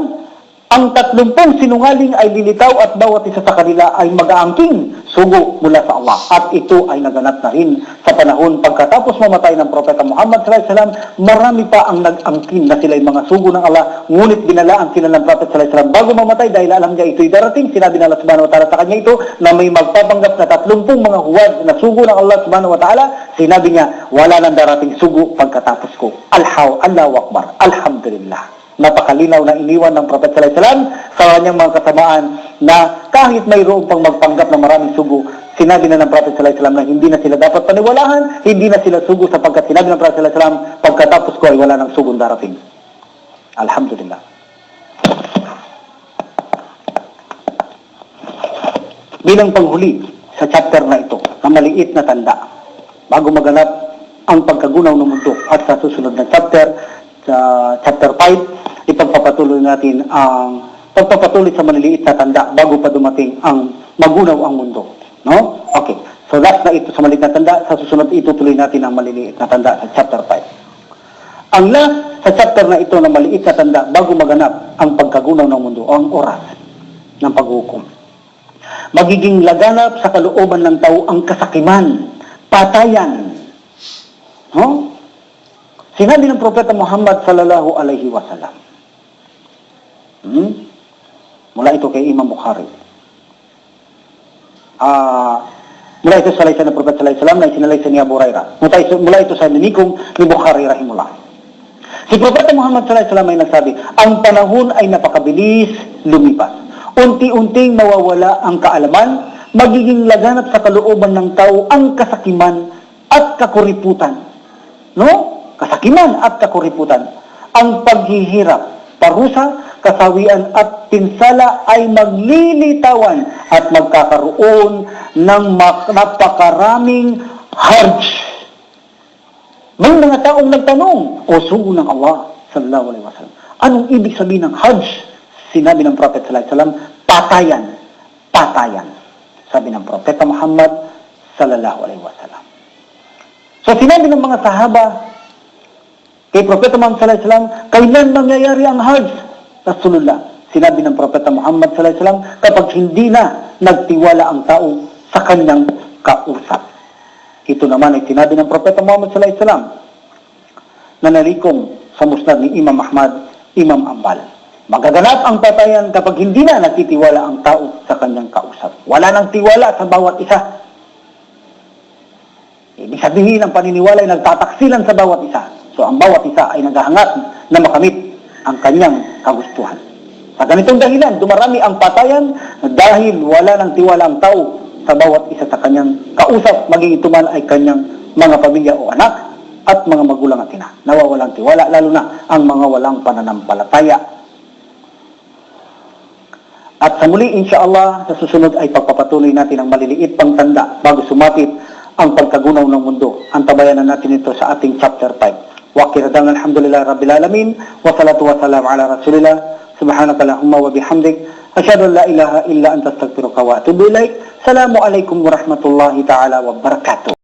ang 30 sinungaling ay lilitaw at bawat isa sa kanila ay mag-aangking sugo mula sa Allah. At ito ay naganap na rin sa panahon pagkatapos mamatay ng Propeta Muhammad sallallahu alaihi wasallam. Marami pa ang nag-angkin na sila ay mga sugo ng Allah, ngunit binalaan sila ng Prophet sallallahu alaihi wasallam bago mamatay dahil alam niya ito'y darating. Sinabi ng Allah subhanahu wa ta'ala sa kanya ito na may magpapanggap na 30 mga huwad na sugo ng Allah subhanahu wa ta'ala. Sinabi niya, wala nang darating sugo pagkatapos ko. Allahu Akbar. Alhamdulillah. Napakalinaw na iniwan ng Prophet sallallahu alaihi wasallam sa kanyang mga kasamaan na kahit mayroon pang magpanggap ng maraming sugo, sinabi na ng Prophet sallallahu alaihi wasallam na hindi na sila dapat paniwalaan, hindi na sila sugo sapagkat sinabi ng Prophet sallallahu alaihi wasallam, pagkatapos ko ay wala nang sugong darating. Alhamdulillah. Bilang panghuli sa chapter na ito, na maliit na tanda, bago maganap ang pagkagunaw ng mundo at sa susunod na chapter, sa chapter 5, ipagpapatuloy natin ang pagpapatuloy sa maliliit na tanda bago pa dumating ang magunaw ang mundo. No? Okay. So last na ito sa maliliit na tanda, sa susunod itutuloy natin ang maliliit na tanda sa chapter 5. Ang last sa chapter na ito na maliit na tanda bago maganap ang pagkagunaw ng mundo o ang oras ng paghukom. Magiging laganap sa kalooban ng tao ang kasakiman, patayan, No? Sinabi ng Propeta Muhammad sallallahu alaihi wasallam. Mula ito kay Imam Bukhari. Mula ito sa laysan ng Propeta sallallahu alaihi wasallam na isinalaysan ni Abu Hurairah. Mula ito sa ninikong ni Bukhari rahimullah. Si Propeta Muhammad sallallahu alaihi wasallam ay nagsabi, ang panahon ay napakabilis lumipas. Unti-unting mawawala ang kaalaman, magiging laganap sa kalooban ng tao ang kasakiman at kakuriputan. No? Kasakiman at kakuriputan. Ang paghihirap, parusa, kasawian at pinsala ay maglilitawan at magkakaroon ng napakaraming harj. May mga taong nagtanong, o sugo ng Allah sallallahu alaihi wasallam, anong ibig sabihin ng hajj? Sinabi ng Prophet sallallahu alaihi wasallam, patayan. Patayan. Sabi ng Propeta Muhammad sallallahu alaihi wasallam. So sinabi ng mga sahaba kay Propeta Muhammad sallallahu alaihi wasallam, kailan mangyayari ang hajj? Rasulullah, sinabi ng Propeta Muhammad sallallahu alaihi wasallam, kapag hindi na nagtiwala ang tao sa kanyang kausap. Ito naman ay sinabi ng Propeta Muhammad sallallahu alaihi wasallam na nalikom sa musnad ni Imam Ahmad, Imam Ambal. Magaganap ang patayan kapag hindi na nagtitiwala ang tao sa kanyang kausap. Wala nang tiwala sa bawat isa. Ibig sabihin ang paniniwala ay nagtataksilan sa bawat isa. So ang bawat isa ay naghahangat na makamit ang kanyang kagustuhan. Sa ganitong dahilan, dumarami ang patayan dahil wala nang tiwala ang tao sa bawat isa sa kanyang kausap, maging ito man ay kanyang mga pamilya o anak at mga magulang at ina. Nawawalang tiwala, lalo na ang mga walang pananampalataya. At sa muli, insyaAllah, sa susunod ay pagpapatuloy natin ang maliliit pang tanda bago sumapit ang pagkagunaw ng mundo. Antabayanan natin ito sa ating chapter 5. Wakiradang alhamdulillah rabbil alamin, wassalatu wassalamu ala rasulillah, subhanakallahumma wa bihamdik, asyhadu an la ilaha illa anta astaghfiruka wa atubu ilaik. Assalamualaikum warahmatullahi ta'ala wabarakatuh.